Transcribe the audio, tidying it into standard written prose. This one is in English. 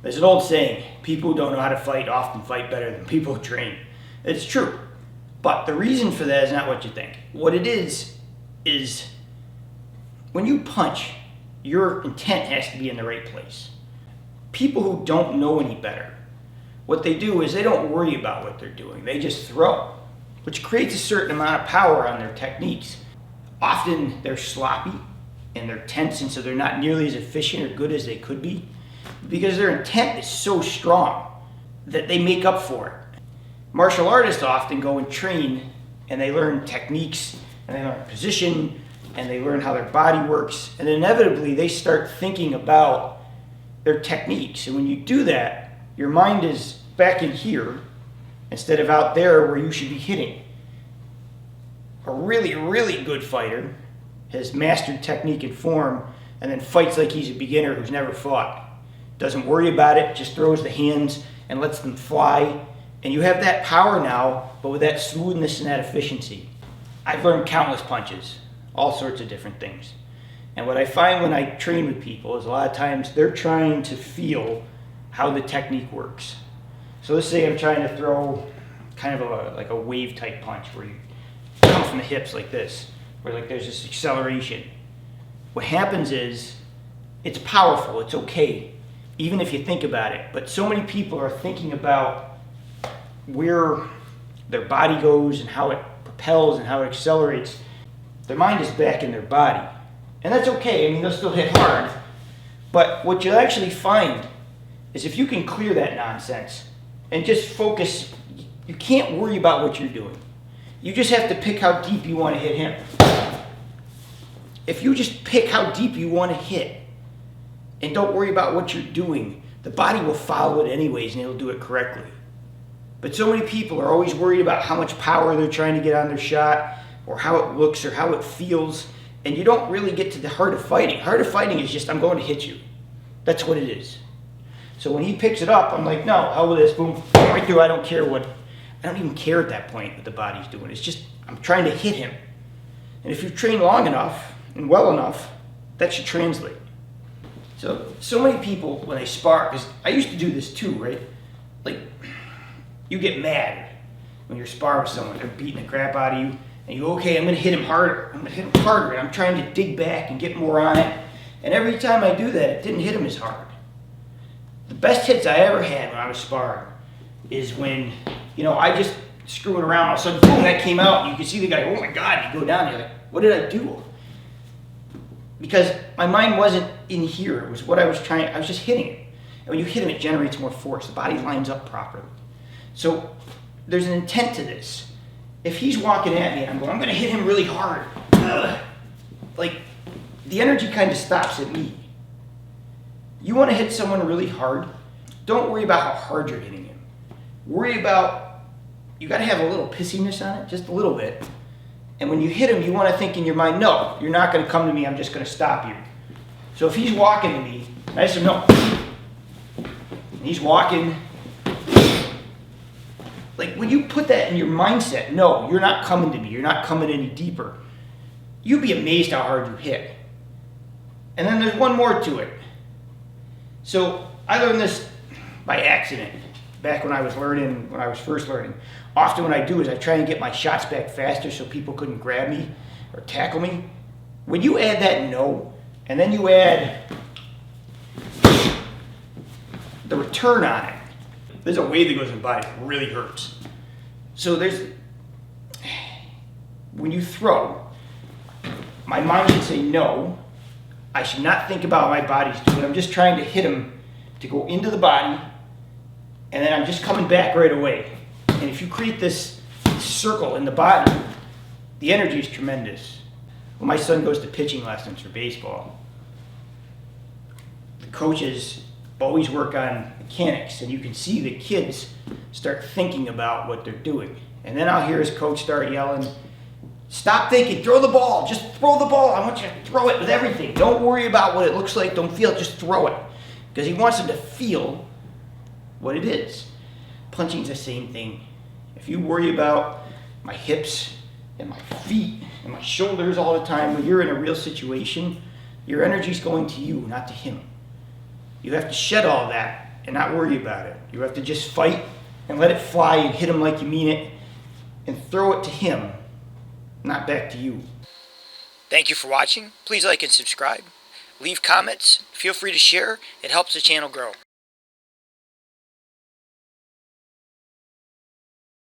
There's an old saying, people who don't know how to fight often fight better than people who train. It's true. But the reason for that is not what you think. What it is when you punch, your intent has to be in the right place. People who don't know any better, what they do is they don't worry about what they're doing. They just throw, which creates a certain amount of power on their techniques. Often they're sloppy and they're tense, and so they're not nearly as efficient or good as they could be because their intent is so strong that they make up for it. Martial artists often go and train and they learn techniques and they learn position and they learn how their body works, and inevitably they start thinking about their techniques. And when you do that, your mind is back in here instead of out there where you should be hitting. A really, really good fighter has mastered technique and form and then fights like he's a beginner who's never fought. Doesn't worry about it, just throws the hands and lets them fly. And you have that power now, but with that smoothness and that efficiency. I've learned countless punches, all sorts of different things. And what I find when I train with people is a lot of times they're trying to feel how the technique works. So let's say I'm trying to throw kind of like a wave type punch where you come from the hips like this, where like there's this acceleration. What happens is it's powerful, it's okay, even if you think about it. But so many people are thinking about where their body goes and how it propels and how it accelerates. Their mind is back in their body. And that's okay, I mean, they'll still hit hard. But what you'll actually find is if you can clear that nonsense and just focus, you can't worry about what you're doing. You just have to pick how deep you want to hit him. If you just pick how deep you want to hit and don't worry about what you're doing, the body will follow it anyways and it'll do it correctly. But so many people are always worried about how much power they're trying to get on their shot or how it looks or how it feels, and you don't really get to the heart of fighting. Heart of fighting is just, I'm going to hit you. That's what it is. So when he picks it up, I'm like, no, hell with this, boom, right through. I don't care I don't even care at that point what the body's doing. It's just, I'm trying to hit him. And if you train long enough and well enough, that should translate. So many people, when they spar, because I used to do this too, right? Like, you get mad when you're sparring with someone, they're beating the crap out of you, and you go, okay, I'm gonna hit him harder, and I'm trying to dig back and get more on it. And every time I do that, it didn't hit him as hard. The best hits I ever had when I was sparring is when, I just screwing around, all of a sudden, boom, that came out, and you can see the guy, oh my God, you go down, you're like, what did I do? Because my mind wasn't in here, it was what I was just hitting it. And when you hit him, it generates more force, the body lines up properly. So there's an intent to this. If he's walking at me and I'm going to hit him really hard, like the energy kind of stops at me. You want to hit someone really hard, don't worry about how hard you're hitting him. Worry about, you got to have a little pissiness on it, just a little bit. And when you hit him, you want to think in your mind, no, you're not going to come to me, I'm just going to stop you. So if he's walking to me, I say no. And he's walking. Like when you put that in your mindset, no, you're not coming to me, you're not coming any deeper. You'd be amazed how hard you hit. And then there's one more to it. So I learned this by accident back when I was first learning. Often what I do is I try and get my shots back faster so people couldn't grab me or tackle me. When you add that no, and then you add the return on it, there's a wave that goes in the body that really hurts. So when you throw, my mind should say no. I should not think about what my body's doing. I'm just trying to hit him to go into the body, and then I'm just coming back right away. And if you create this circle in the body, the energy is tremendous. When my son goes to pitching lessons for baseball, the coaches always work on mechanics, and you can see the kids start thinking about what they're doing. And then I'll hear his coach start yelling, stop thinking, throw the ball, just throw the ball. I want you to throw it with everything. Don't worry about what it looks like, don't feel it, just throw it. Because he wants them to feel what it is. Punching's the same thing. If you worry about my hips and my feet and my shoulders all the time, when you're in a real situation, your energy's going to you, not to him. You have to shed all that and not worry about it. You have to just fight and let it fly and hit him like you mean it and throw it to him, not back to you. Thank you for watching. Please like and subscribe. Leave comments. Feel free to share. It helps the channel grow.